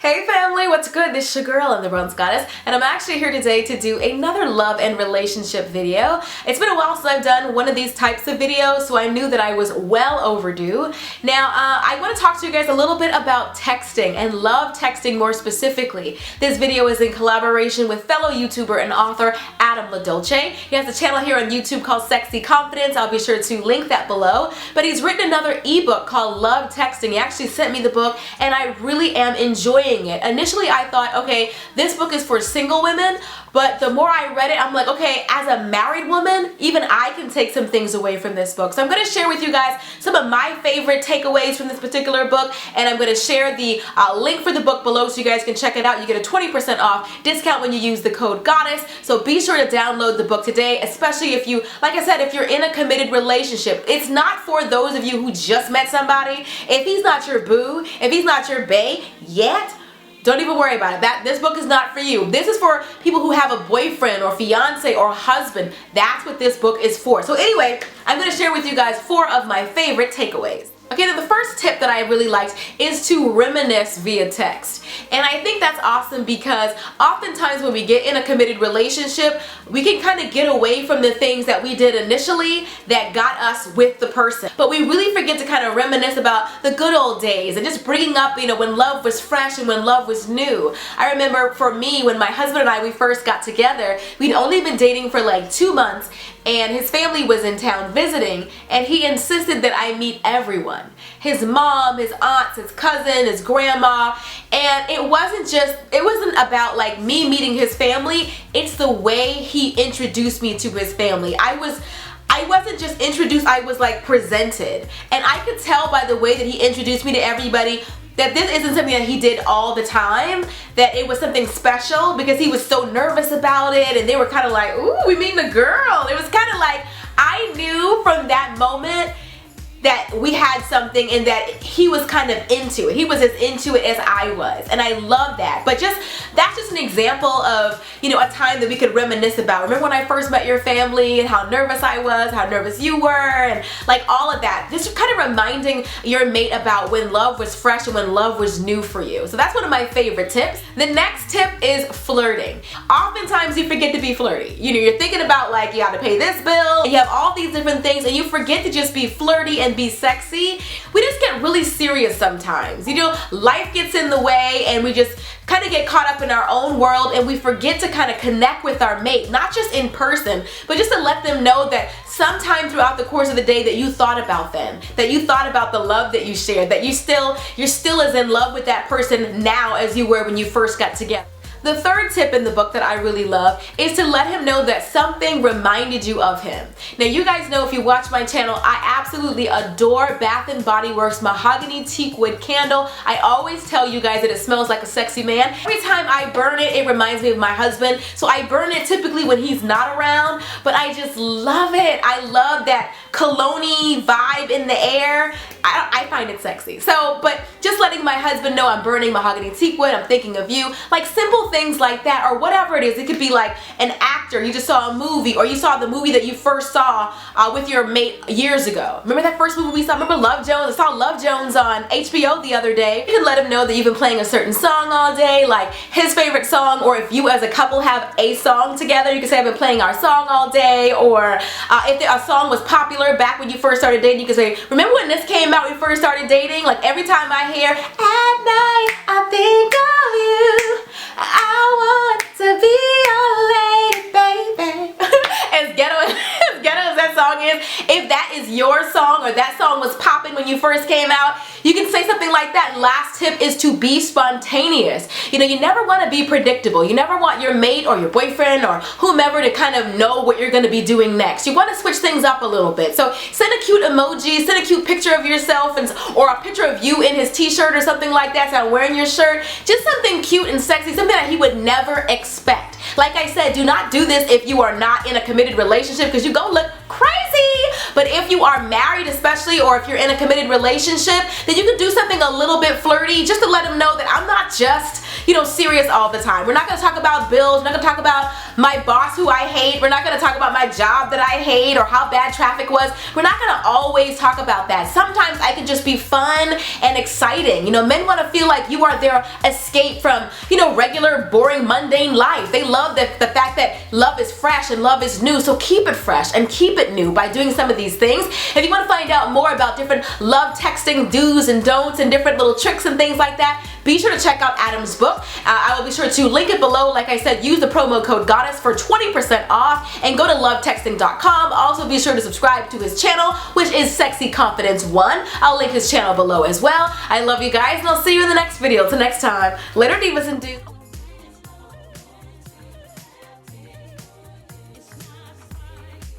Hey family, what's good? This is your girl, I'm the Bronze Goddess, and I'm actually here today to do another love and relationship video. It's been a while since I've done one of these types of videos, so I knew that I was well overdue. Now, I want to talk to you guys a little bit about texting and love texting more specifically. This video is in collaboration with fellow YouTuber and author Adam LaDolce. He has a channel here on YouTube called Sexy Confidence. I'll be sure to link that below. But he's written another ebook called Love Texting. He actually sent me the book, and I really am enjoying it. Initially I thought, okay, this book is for single women, but the more I read it, I'm like, okay, as a married woman, even I can take some things away from this book. So I'm going to share with you guys some of my favorite takeaways from this particular book, and I'm going to share the link for the book below so you guys can check it out. You get a 20% off discount when you use the code GODDESS, so be sure to download the book today, especially if you, like I said, if you're in a committed relationship. It's not for those of you who just met somebody. If he's not your boo, if he's not your bae yet, don't even worry about it. This book is not for you. This is for people who have a boyfriend or fiance or husband. That's what this book is for. So anyway, I'm going to share with you guys 4 of my favorite takeaways. Okay, now the first tip that I really liked is to reminisce via text. And I think that's awesome because oftentimes when we get in a committed relationship, we can kind of get away from the things that we did initially that got us with the person. But we really forget to kind of reminisce about the good old days and just bringing up, when love was fresh and when love was new. I remember for me, when my husband and I, we first got together, we'd only been dating for like 2 months, and his family was in town visiting, and he insisted that I meet everyone. His mom, his aunts, his cousin, his grandma, and it wasn't about like me meeting his family, it's the way he introduced me to his family. I wasn't just introduced, I was like presented. And I could tell by the way that he introduced me to everybody that this isn't something that he did all the time, that it was something special because he was so nervous about it, and they were kind of like, ooh, we meeting a girl. It was kind of like, I knew from that moment that we had something and that he was kind of into it. He was as into it as I was, and I love that. But that's just an example of, a time that we could reminisce about. Remember when I first met your family and how nervous I was, how nervous you were, and like all of that. Just kind of reminding your mate about when love was fresh and when love was new for you. So that's one of my favorite tips. The next tip is flirting. Oftentimes you forget to be flirty. You're thinking about like, you gotta pay this bill, you have all these different things, and you forget to just be flirty and be sexy. We just get really serious sometimes. Life gets in the way, and we just kind of get caught up in our own world, and we forget to kind of connect with our mate, not just in person, but just to let them know that sometime throughout the course of the day that you thought about them, that you thought about the love that you shared, that you're still as in love with that person now as you were when you first got together. The third tip in the book that I really love is to let him know that something reminded you of him. Now, you guys know, if you watch my channel, I absolutely adore Bath & Body Works Mahogany Teak Wood Candle. I always tell you guys that it smells like a sexy man. Every time I burn it, it reminds me of my husband. So I burn it typically when he's not around, but I just love it. I love that cologne-y vibe in the air. I find it sexy. But just letting my husband know I'm burning mahogany teak wood, I'm thinking of you, like simple things like that, or whatever it is. It could be like an actor you just saw a movie, or you saw the movie that you first saw with your mate years ago. Remember that first movie we saw? Remember Love Jones? I saw Love Jones on HBO the other day. You can let him know that you've been playing a certain song all day, like his favorite song, or if you as a couple have a song together, you can say I've been playing our song all day, or if a song was popular back when you first started dating, you can say, remember when this came out when we first started dating? Like every time I hear, at night I think of you, I want to be your lady, baby. As ghetto as that song is, if that is your song or that song was popping when you first came out, you can say something like that. Last tip is to be spontaneous. You never want to be predictable. You never want your mate or your boyfriend or whomever to kind of know what you're going to be doing next. You want to switch things up a little bit. So send a cute emoji, send a cute picture of yourself, or a picture of you in his t-shirt or something like that, so wearing your shirt. Just something cute and sexy, something that he would never expect. Like I said, do not do this if you are not in a committed relationship, because you're gonna look crazy. But if you are married especially, or if you're in a committed relationship, then you can do something a little bit flirty just to let him know that I'm not just, serious all the time. We're not gonna talk about bills, we're not gonna talk about my boss who I hate. We're not gonna talk about my job that I hate or how bad traffic was. We're not gonna always talk about that. Sometimes I can just be fun and exciting. You know, men want to feel like you are their escape from, you know, regular, boring, mundane life. They love the fact that love is fresh and love is new. So keep it fresh and keep it new by doing some of these things. If you want to find out more about different love texting do's and don'ts and different little tricks and things like that, be sure to check out Adam's book. I will be sure to link it below. Like I said, use the promo code GODDESS for 20% off and go to lovetexting.com. Also be sure to subscribe to his channel, which is Sexy Confidence 1. I'll link his channel below as well. I love you guys and I'll see you in the next video. Till next time, later divas and dudes.